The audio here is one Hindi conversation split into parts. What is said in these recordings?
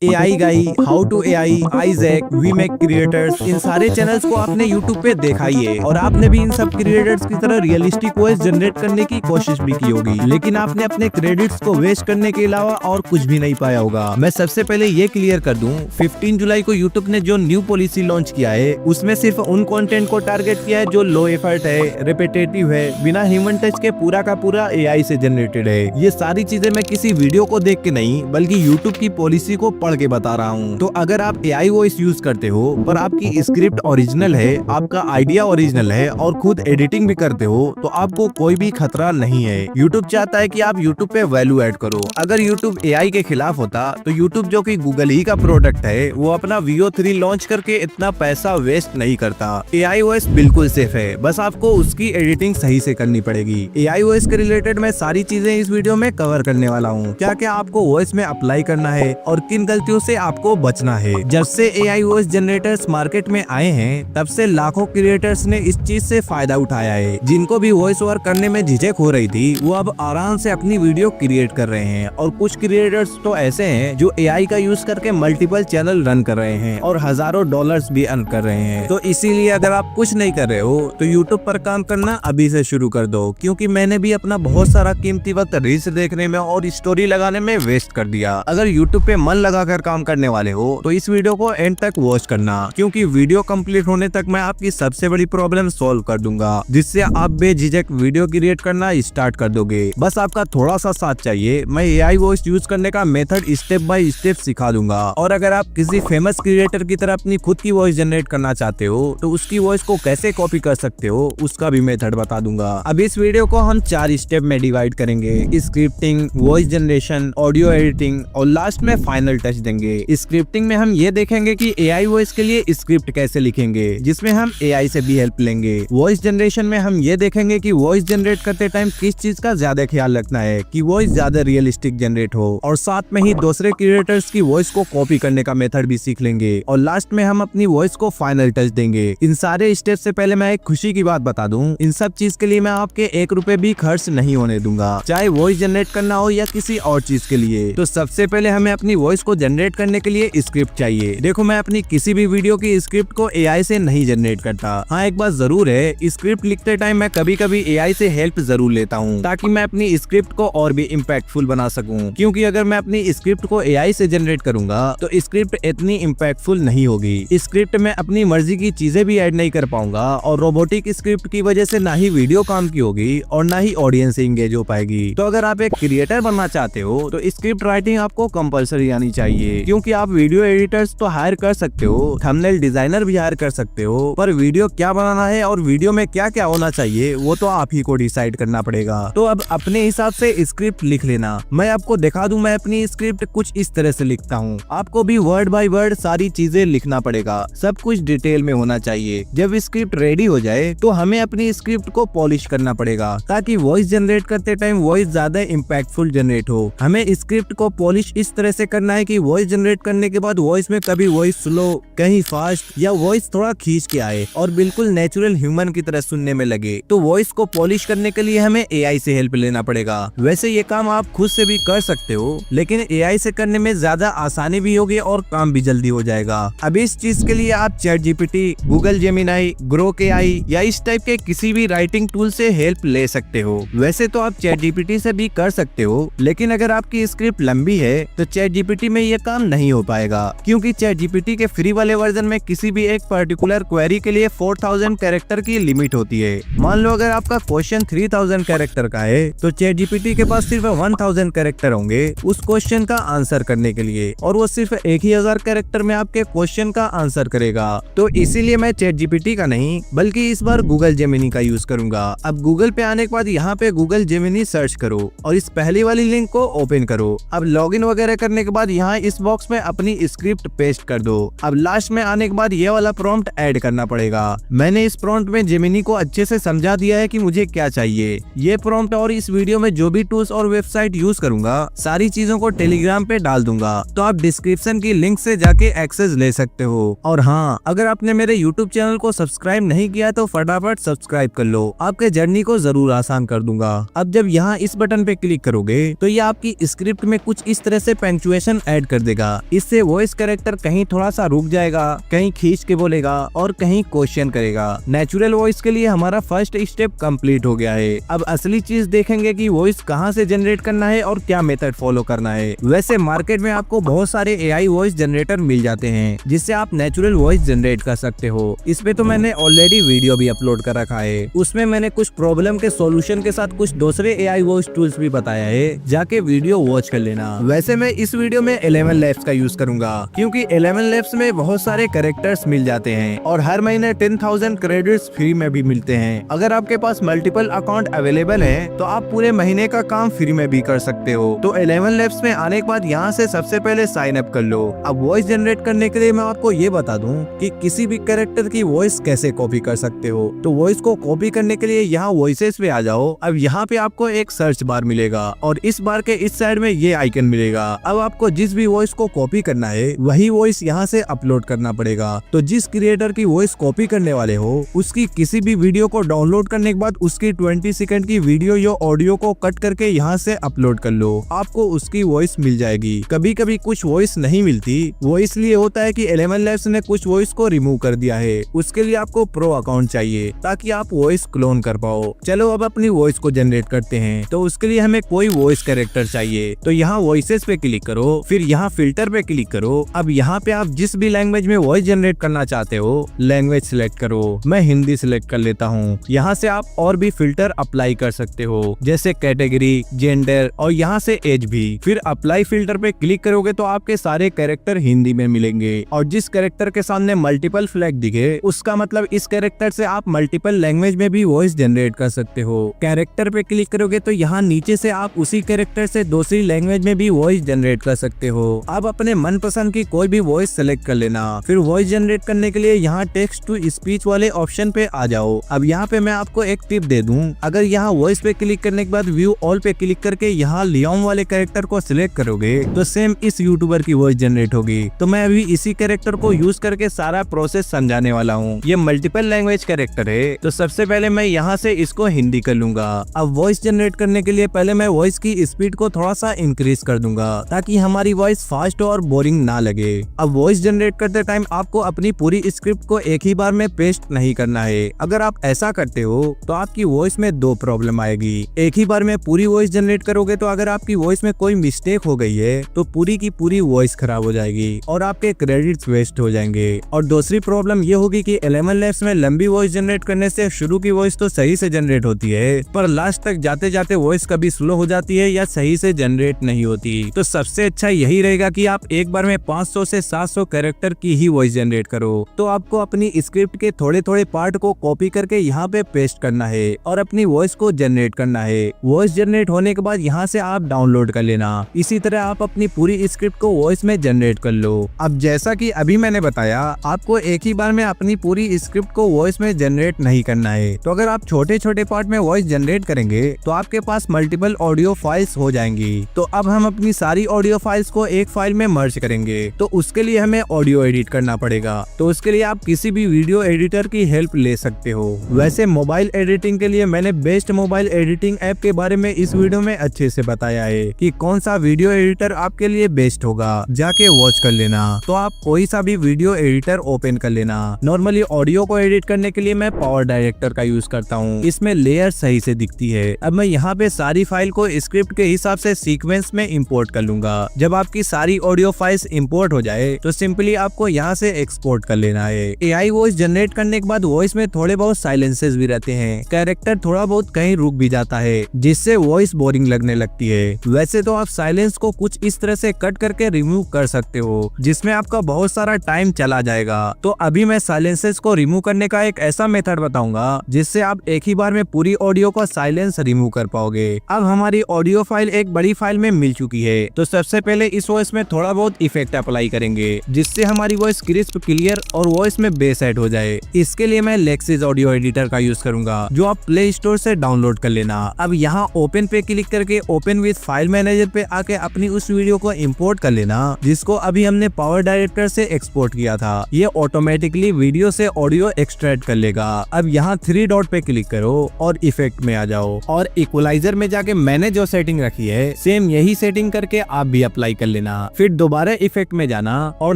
AI guy, how to AI, Isaac, we make creators, इन सारे चैनल्स को आपने यूट्यूब पे देखा ही है और आपने भी इन सब क्रिएटर्स की तरह रियलिस्टिक वॉइस जनरेट करने की कोशिश भी की होगी, लेकिन आपने अपने क्रेडिट्स को वेस्ट करने के अलावा और कुछ भी नहीं पाया होगा। मैं सबसे पहले ये क्लियर कर दूं, 15 जुलाई को यूट्यूब ने जो न्यू पॉलिसी लॉन्च किया है उसमें सिर्फ उन कंटेंट को टारगेट किया है जो लो एफर्ट है, रिपीटेटिव है, बिना ह्यूमन टच के पूरा का पूरा एआई से जनरेटेड है। ये सारी चीजें मैं किसी वीडियो को देख के नहीं बल्कि यूट्यूब की पॉलिसी को पढ़ के बता रहा हूँ। तो अगर आप एआई वॉइस यूज करते हो पर आपकी स्क्रिप्ट ओरिजिनल है, आपका आइडिया ओरिजिनल है और खुद एडिटिंग भी करते हो तो आपको कोई भी खतरा नहीं है। यूट्यूब चाहता है कि आप यूट्यूब पे वैल्यू ऐड करो। अगर यूट्यूब एआई के खिलाफ होता तो यूट्यूब जो कि गूगल ही का प्रोडक्ट है वो अपना VO3 लॉन्च करके इतना पैसा वेस्ट नहीं करता। एआई वॉइस बिल्कुल सेफ है, बस आपको उसकी एडिटिंग सही से करनी पड़ेगी। एआई वॉइस के रिलेटेड मैं सारी चीजें इस वीडियो में कवर करने वाला हूँ, क्या क्या आपको वॉइस में अप्लाई करना है और किन गलतियों से आपको बचना है। जब से एआई वॉइस जनरेटर्स मार्केट में आए हैं तब से लाखों क्रिएटर्स ने इस चीज से फायदा उठाया है। जिनको भी वॉइस ओवर करने में झिझक हो रही थी वो अब आराम से अपनी वीडियो क्रिएट कर रहे हैं और कुछ क्रिएटर्स तो ऐसे हैं जो एआई का यूज करके मल्टीपल चैनल रन कर रहे हैं और हजारों डॉलर्स भी अर्न कर रहे हैं। तो इसीलिए अगर आप कुछ नहीं कर रहे हो तो यूट्यूब पर काम करना अभी से शुरू कर दो, क्योंकि मैंने भी अपना बहुत सारा कीमती वक्त रील्स देखने में और स्टोरी लगाने में वेस्ट कर दिया। अगर यूट्यूब पे मन लगाकर काम करने वाले हो तो इस वीडियो को एंड तक वॉच करना, क्योंकि वीडियो कंप्लीट होने तक मैं आपकी सबसे बड़ी प्रॉब्लम सॉल्व कर दूंगा, जिससे आप बेझिझक वीडियो क्रिएट करना स्टार्ट कर दोगे। बस आपका थोड़ा सा साथ चाहिए। मैं एआई वॉइस यूज करने का मेथड स्टेप बाय स्टेप सिखा दूंगा और अगर आप किसी फेमस क्रिएटर की तरह अपनी खुद की वॉइस जनरेट करना चाहते हो तो उसकी वॉइस को कैसे कॉपी कर सकते हो उसका भी मेथड बता दूंगा। अब इस वीडियो को हम 4 स्टेप में डिवाइड करेंगे: scripting, voice generation, audio editing और लास्ट में फाइनल टच देंगे। स्क्रिप्टिंग में हम ये देखेंगे कि एआई वॉइस के लिए स्क्रिप्ट कैसे लिखेंगे जिसमें हम एआई से भी हेल्प लेंगे। वॉइस जनरेशन में हम ये देखेंगे कि वॉइस जनरेट करते टाइम किस चीज का ज्यादा ख्याल रखना है कि वॉइस ज्यादा रियलिस्टिक जनरेट हो, और साथ में ही दूसरे क्रिएटर्स की वॉइस को कॉपी करने का मेथड भी सीख लेंगे और लास्ट में हम अपनी वॉइस को फाइनल टच देंगे। इन सारे स्टेप से पहले मैं एक खुशी की बात बता दूं, इन सब चीज के लिए मैं आपके 1 रुपए भी खर्च नहीं होने दूंगा, चाहे वॉइस जनरेट करना हो या किसी और चीज के लिए। तो सबसे पहले हमें अपनी वॉइस को जनरेट करने के लिए स्क्रिप्ट चाहिए। देखो, मैं अपनी किसी भी वीडियो की स्क्रिप्ट को एआई से नहीं जनरेट करता। हाँ, एक बात जरूर है, स्क्रिप्ट लिखते टाइम मैं कभी कभी एआई से हेल्प जरूर लेता हूँ ताकि मैं अपनी स्क्रिप्ट को और भी इम्पैक्टफुल बना सकूँ, क्योंकि अगर मैं अपनी स्क्रिप्ट को एआई से जनरेट करूंगा तो स्क्रिप्ट इतनी इम्पैक्टफुल नहीं होगी। स्क्रिप्ट में अपनी मर्जी की चीजें भी ऐड नहीं कर पाऊंगा और रोबोटिक स्क्रिप्ट की वजह से ना ही वीडियो काम की होगी और ना ही ऑडियंस इंगेज हो पाएगी। तो अगर आप एक क्रिएटर बनना चाहते हो तो स्क्रिप्ट राइटिंग आपको कंपलसरी आनी चाहिए, क्योंकि आप वीडियो एडिटर्स तो हायर कर सकते हो, थंबनेल डिजाइनर भी हायर कर सकते हो, पर वीडियो क्या बनाना है और वीडियो में क्या क्या होना चाहिए वो तो आप ही को डिसाइड करना पड़ेगा। तो अब अपने हिसाब से स्क्रिप्ट लिख लेना। मैं आपको दिखा दूं, मैं अपनी स्क्रिप्ट कुछ इस तरह से लिखता हूँ। आपको भी वर्ड बाय वर्ड सारी चीजें लिखना पड़ेगा, सब कुछ डिटेल में होना चाहिए। जब स्क्रिप्ट रेडी हो जाए तो हमें अपनी स्क्रिप्ट को पॉलिश करना पड़ेगा ताकि वॉइस जनरेट करते टाइम वॉइस ज्यादा इम्पैक्टफुल जनरेट हो। हमें स्क्रिप्ट को पॉलिश इस तरह से करना है कि वॉइस जनरेट करने के बाद वॉइस में कभी वॉइस स्लो, कहीं फास्ट या वॉइस थोड़ा खींच के आए और बिल्कुल नेचुरल ह्यूमन की तरह सुनने में लगे। तो वॉइस को पॉलिश करने के लिए हमें एआई से हेल्प लेना पड़ेगा। वैसे ये काम आप खुद से भी कर सकते हो, लेकिन एआई से करने में ज्यादा आसानी भी होगी और काम भी जल्दी हो जाएगा। अब इस चीज के लिए आप ChatGPT, Google Gemini, Grok AI या इस टाइप के किसी भी राइटिंग टूल से हेल्प ले सकते हो। वैसे तो आप ChatGPT से भी कर सकते हो, लेकिन अगर आपकी स्क्रिप्ट लंबी है तो ChatGPT में ये काम नहीं हो पाएगा, क्योंकि ChatGPT के फ्री वाले वर्जन में किसी भी एक पर्टिकुलर क्वेरी के लिए 4000 कैरेक्टर की लिमिट होती है। मान लो अगर आपका क्वेश्चन 3000 कैरेक्टर का है तो ChatGPT के पास सिर्फ 1000 कैरेक्टर होंगे उस क्वेश्चन का आंसर करने के लिए, और वो सिर्फ 1000 कैरेक्टर में आपके क्वेश्चन का आंसर करेगा। तो इसीलिए मैं ChatGPT का नहीं बल्कि इस बार गूगल जेमिनी का यूज करूंगा। अब गूगल पे आने के बाद यहाँ पे गूगल जेमिनी सर्च करो और इस पहली वाली लिंक को ओपन करो। अब लॉगिन वगैरह करने के बाद यहाँ इस बॉक्स में अपनी स्क्रिप्ट पेस्ट कर दो। अब लास्ट में आने के बाद ये वाला प्रॉम्प्ट ऐड करना पड़ेगा। मैंने इस प्रॉम्प्ट में जेमिनी को अच्छे से समझा दिया है कि मुझे क्या चाहिए। ये प्रॉम्प्ट और इस वीडियो में जो भी टूल्स और वेबसाइट यूज करूंगा सारी चीजों को टेलीग्राम पे डाल दूंगा, तो आप डिस्क्रिप्शन की लिंक से जाके एक्सेस ले सकते हो। और हाँ, अगर आपने मेरे यूट्यूब चैनल को सब्सक्राइब नहीं किया तो फटाफट सब्सक्राइब कर लो, आपके जर्नी को जरूर आसान कर दूंगा। अब जब यहाँ इस बटन पे क्लिक करोगे तो ये आपकी स्क्रिप्ट में कुछ इस तरह से पंक्चुएशन ऐड कर देगा। इससे वॉइस कैरेक्टर कहीं थोड़ा सा रुक जाएगा, कहीं खींच के बोलेगा और कहीं क्वेश्चन करेगा। नेचुरल वॉइस के लिए हमारा फर्स्ट स्टेप कंप्लीट हो गया है। अब असली चीज देखेंगे कि वॉइस कहाँ से जनरेट करना है और क्या मेथड फॉलो करना है। वैसे मार्केट में आपको बहुत सारे AI वॉइस जनरेटर मिल जाते हैं जिससे आप नेचुरल वॉइस जनरेट कर सकते हो। इस पे तो मैंने ऑलरेडी वीडियो भी अपलोड कर रखा है। उसमें मैंने कुछ प्रॉब्लम के सॉल्यूशन के साथ कुछ दूसरे AI वॉइस टूल्स भी बताया है, जाके वीडियो वॉच कर लेना। वैसे मैं इस वीडियो में 11 लैब्स का यूज करूंगा क्योंकि 11 लैब्स में बहुत सारे कैरेक्टर्स मिल जाते हैं और हर महीने 10,000 क्रेडिट्स फ्री में भी मिलते हैं। अगर आपके पास मल्टीपल अकाउंट अवेलेबल है तो आप पूरे महीने का काम फ्री में भी कर सकते हो। तो 11 लैब्स में आने के बाद यहाँ से सबसे पहले साइन अप कर लो। अब वॉइस जनरेट करने के लिए मैं आपको ये बता दूं कि किसी भी कैरेक्टर की वॉइस कैसे कॉपी कर सकते हो। तो वॉइस को कॉपी करने के लिए यहाँ वॉइसेस पे आ जाओ। अब यहाँ पे आपको एक सर्च बार मिलेगा और इस बार के इस साइड में ये आइकन मिलेगा। अब आपको जिस भी वॉइस को कॉपी करना है वही वॉइस यहाँ से अपलोड करना पड़ेगा। तो जिस क्रिएटर की वॉइस कॉपी करने वाले हो उसकी किसी भी वीडियो को डाउनलोड करने के बाद उसकी 20 सेकंड की वीडियो या ऑडियो को कट करके यहाँ से अपलोड कर लो, आपको उसकी वॉइस मिल जाएगी। कभी कभी कुछ वॉइस नहीं मिलती, वो इसलिए होता है कि 11 लैब्स ने कुछ वॉइस को रिमूव कर दिया है। उसके लिए आपको प्रो अकाउंट चाहिए ताकि आप वॉइस क्लोन कर पाओ। चलो अब अपनी वॉइस को जनरेट करते हैं। तो उसके लिए हमें कोई वॉइस कैरेक्टर चाहिए। तो यहाँ वॉइसेस पे क्लिक करो, फिर यहाँ फिल्टर पे क्लिक करो। अब यहाँ पे आप जिस भी लैंग्वेज में वॉइस जनरेट करना चाहते हो लैंग्वेज सिलेक्ट करो। मैं हिंदी सिलेक्ट कर लेता हूँ। यहाँ से आप और भी फिल्टर अप्लाई कर सकते हो जैसे कैटेगरी, जेंडर और यहाँ से एज भी। फिर अप्लाई फिल्टर पे क्लिक करोगे तो आपके सारे कैरेक्टर हिंदी में मिलेंगे और जिस कैरेक्टर के सामने मल्टीपल फ्लैग दिखे उसका मतलब इस कैरेक्टर से आप मल्टीपल लैंग्वेज में भी वॉइस जनरेट कर सकते हो। कैरेक्टर पे क्लिक करोगे तो यहाँ नीचे से आप उसी कैरेक्टर से दूसरी लैंग्वेज में भी वॉइस जनरेट कर सकते हो। अब अपने मनपसंद की कोई भी वॉइस सेलेक्ट कर लेना। फिर वॉइस जनरेट करने के लिए यहाँ टेक्स्ट टू स्पीच वाले ऑप्शन पे आ जाओ। अब यहाँ पे मैं आपको एक टिप दे दूं, अगर यहाँ वॉइस पे क्लिक करने के बाद व्यू ऑल पे क्लिक करके यहाँ लियोन वाले कैरेक्टर को सिलेक्ट करोगे तो सेम इस यूट्यूबर की वॉइस जनरेट होगी। तो मैं अभी इसी कैरेक्टर को यूज करके सारा प्रोसेस समझाने वाला हूँ। ये मल्टीपल लैंग्वेज कैरेक्टर है तो सबसे पहले मैं यहाँ से इसको हिंदी कर लूंगा। अब वॉइस जनरेट करने के लिए पहले मैं वॉइस की स्पीड को थोड़ा सा इंक्रीज कर दूंगा ताकि हमारी वॉइस फास्ट और बोरिंग ना लगे। अब वॉइस जनरेट करते टाइम आपको अपनी पूरी स्क्रिप्ट को एक ही बार में पेस्ट नहीं करना है। अगर आप ऐसा करते हो तो आपकी वॉइस में दो प्रॉब्लम आएगी। एक ही बार में पूरी वॉइस जनरेट करोगे तो अगर आपकी वॉइस में कोई मिस्टेक हो गई है तो पूरी की पूरी वॉइस खराब हो जाएगी और आपके क्रेडिट्स वेस्ट हो जाएंगे। और दूसरी प्रॉब्लम ये होगी कि 11 लैब्स में लंबी वॉइस जनरेट करने से शुरू की वॉइस तो सही से जनरेट होती है पर लास्ट तक जाते जाते वॉइस कभी स्लो हो जाती है या सही से जनरेट नहीं होती। तो सबसे अच्छा यही रहेगा कि आप एक बार में 500 से 700 कैरेक्टर की ही वॉइस जनरेट करो। तो आपको अपनी स्क्रिप्ट के थोड़े थोड़े पार्ट को कॉपी करके यहाँ पे पेस्ट करना है और अपनी वॉइस को जनरेट करना है। वॉइस जनरेट होने के बाद यहाँ से आप डाउनलोड कर लेना। इसी तरह आप अपनी पूरी स्क्रिप्ट को वॉइस में जनरेट कर लो। अब जैसा कि अभी मैंने बताया आपको एक ही बार में अपनी पूरी स्क्रिप्ट को वॉइस में जनरेट नहीं करना है। तो अगर आप छोटे छोटे पार्ट में वॉइस जनरेट करेंगे तो आपके पास मल्टीपल ऑडियो फाइल्स हो जाएंगी। तो अब हम अपनी सारी ऑडियो फाइल्स को एक फाइल में मर्ज करेंगे। तो उसके लिए हमें ऑडियो एडिट करना पड़ेगा। तो उसके लिए आप किसी भी वीडियो एडिटर की हेल्प ले सकते हो। वैसे मोबाइल एडिटिंग के लिए मैंने बेस्ट मोबाइल एडिटिंग ऐप के बारे में इस वीडियो में अच्छे से बताया है कि कौन सा वीडियो एडिटर आपके लिए बेस्ट होगा, जाके वॉच कर लेना। तो आप कोई सा भी वीडियो एडिटर ओपन कर लेना। नॉर्मली ऑडियो को एडिट करने के लिए मैं पावर डायरेक्टर का यूज करता हूँ, इसमें लेयर सही से दिखती है। अब मैं यहाँ पे सारी फाइल को स्क्रिप्ट के हिसाब से सीक्वेंस में इंपोर्ट कर लूंगा। जब आपकी सारी ऑडियो फाइल्स इंपोर्ट हो जाए तो सिंपली आपको यहाँ से एक्सपोर्ट कर लेना है। AI वॉइस जनरेट करने के बाद वॉइस में थोड़े बहुत साइलेंसेस भी रहते हैं, कैरेक्टर थोड़ा बहुत कहीं रुक भी जाता है जिससे वॉइस बोरिंग लगने लगती है। वैसे तो आप साइलेंस को कुछ इस तरह से कट करके रिमूव कर सकते हो जिसमें आपका बहुत सारा टाइम चला जाएगा। तो अभी मैं साइलेंसेस को रिमूव करने का एक ऐसा मेथड बताऊंगा जिससे आप एक ही बार में पूरी ऑडियो का साइलेंस रिमूव कर पाओगे। अब हमारी ऑडियो फाइल एक बड़ी फाइल में मिल चुकी है। तो सबसे पहले इस वॉइस में थोड़ा बहुत इफेक्ट अप्लाई करेंगे जिससे हमारी वॉइस क्रिस्प, क्लियर और वॉइस में बेस ऐड हो जाए। इसके लिए मैं लेक्सिस ऑडियो एडिटर का यूज करूंगा जो आप प्ले स्टोर से डाउनलोड कर लेना। अब यहाँ ओपन पे क्लिक करके ओपन विद फाइल मैनेजर पे आके अपनी उस वीडियो को इंपोर्ट कर लेना जिसको अभी हमने पावर डायरेक्टर से एक्सपोर्ट किया था। ये ऑटोमेटिकली वीडियो से ऑडियो एक्सट्रैक्ट कर लेगा। अब यहाँ 3 डॉट पे क्लिक करो और इफेक्ट में आ जाओ और इक्वलाइजर में जाके मैंने जो सेटिंग रखी है सेम यही सेटिंग करके आप भी अप्लाई कर लेना। लेना, फिर दोबारा इफेक्ट में जाना और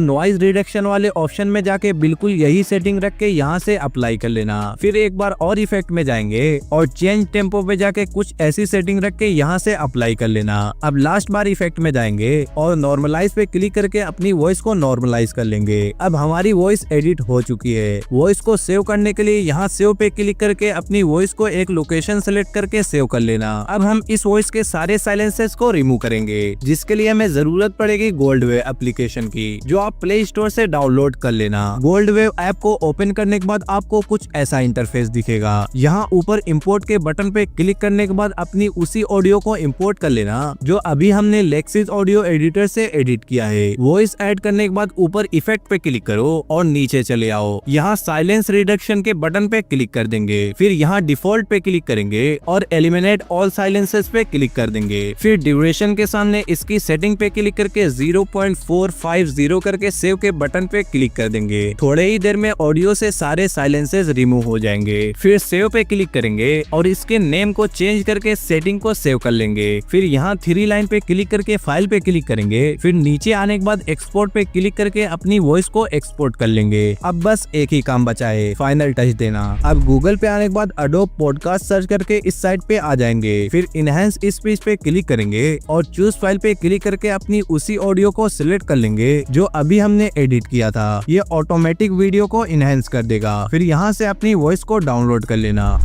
नॉइज रिडक्शन वाले ऑप्शन में जाके बिल्कुल यही सेटिंग रख के यहाँ से अप्लाई कर लेना। फिर एक बार और इफेक्ट में जाएंगे और चेंज टेम्पो पे जाके कुछ ऐसी सेटिंग रख के यहाँ से अप्लाई कर लेना। अब लास्ट बार इफेक्ट में जाएंगे और नॉर्मलाइज पे क्लिक करके अपनी वॉइस को नॉर्मलाइज कर लेंगे। अब हमारी वॉइस एडिट हो चुकी है। वॉइस को सेव करने के लिए यहाँ सेव पे क्लिक करके अपनी वॉइस को एक लोकेशन सेलेक्ट करके सेव कर लेना। अब हम इस वॉइस के सारे साइलेंसेस को रिमूव करेंगे, जिसके लिए हमें जरूरत पड़ेगी गोल्ड वेव एप्लीकेशन की, जो आप प्ले स्टोर से डाउनलोड कर लेना। गोल्ड वेव ऐप को ओपन करने के बाद आपको कुछ ऐसा इंटरफेस दिखेगा। यहाँ ऊपर इंपोर्ट के बटन पे क्लिक करने के बाद अपनी उसी ऑडियो को इंपोर्ट कर लेना जो अभी हमने लेक्सिस ऑडियो एडिटर से एडिट किया है। वॉइस ऐड करने के बाद ऊपर इफेक्ट पे क्लिक करो और नीचे चले आओ। यहाँ साइलेंस रिडक्शन के बटन पे क्लिक कर देंगे, फिर यहाँ डिफॉल्ट पे क्लिक करेंगे और एलिमिनेट ऑल साइलेंसेस पे क्लिक कर देंगे। फिर ड्यूरेशन के सामने इसकी सेटिंग पे क्लिक करके 0.450 करके सेव के बटन पे क्लिक कर देंगे। थोड़े ही देर में ऑडियो से सारे साइलेंसेस रिमूव हो जाएंगे। फिर सेव पे क्लिक करेंगे और इसके नेम को चेंज करके सेटिंग को सेव कर लेंगे। फिर यहाँ 3 लाइन पे क्लिक करके फाइल पे क्लिक करेंगे। फिर नीचे आने के बाद एक्सपोर्ट पे क्लिक करके अपनी वॉइस को एक्सपोर्ट कर लेंगे। अब बस एक ही काम बचा है, फाइनल टच देना। अब गूगल पे आने के बाद अडोब पॉडकास्ट सर्च करके इस साइट पे आ जाएंगे। फिर इनहेंस स्पीच पे क्लिक करेंगे और चूज फाइल पे क्लिक करके अपनी उसी ऑडियो को सिलेक्ट कर लेंगे जो अभी हमने एडिट किया था। ये ऑटोमेटिक वीडियो को इनहेंस कर देगा। फिर यहाँ से अपनी वॉइस को डाउनलोड कर लेना।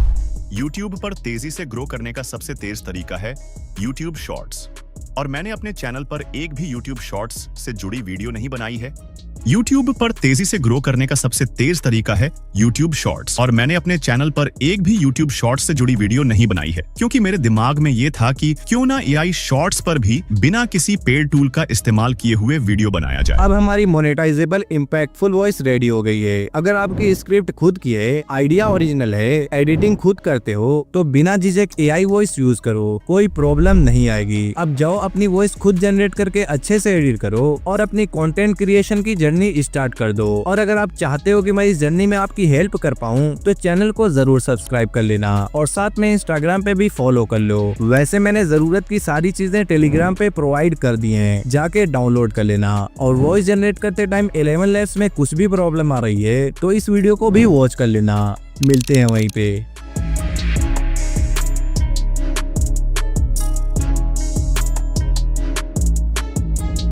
YouTube पर तेजी से ग्रो करने का सबसे तेज तरीका है YouTube शॉर्ट्स, और मैंने अपने चैनल पर एक भी YouTube शॉर्ट्स से जुड़ी वीडियो नहीं बनाई है। YouTube पर तेजी से ग्रो करने का सबसे तेज तरीका है YouTube शॉर्ट्स, और मैंने अपने चैनल पर एक भी YouTube शॉर्ट्स से जुड़ी वीडियो नहीं बनाई है, क्योंकि मेरे दिमाग में ये था कि क्यों ना AI शॉर्ट्स पर भी बिना किसी पेड टूल का इस्तेमाल किए हुए वीडियो बनाया जाए। अब हमारी मोनेटाइजेबल इम्पैक्टफुल वॉइस रेडी हो गई है। अगर आपकी स्क्रिप्ट खुद की है, आइडिया ओरिजिनल है, एडिटिंग खुद करते हो, तो बिना झिझक AI वॉइस यूज करो, कोई प्रॉब्लम नहीं आएगी। अब जाओ अपनी वॉइस खुद जनरेट करके अच्छे से एडिट करो और अपनी कंटेंट क्रिएशन की जर्नी स्टार्ट कर दो। और अगर आप चाहते हो कि मैं इस जर्नी में आपकी हेल्प कर पाऊँ तो चैनल को जरूर सब्सक्राइब कर लेना और साथ में इंस्टाग्राम पे भी फॉलो कर लो। वैसे मैंने जरूरत की सारी चीजें टेलीग्राम पे प्रोवाइड कर दी हैं, जाके डाउनलोड कर लेना। और वॉइस जनरेट करते टाइम 11 लैब्स में कुछ भी प्रॉब्लम आ रही है तो इस वीडियो को भी वॉच कर लेना। मिलते हैं वहीं पे।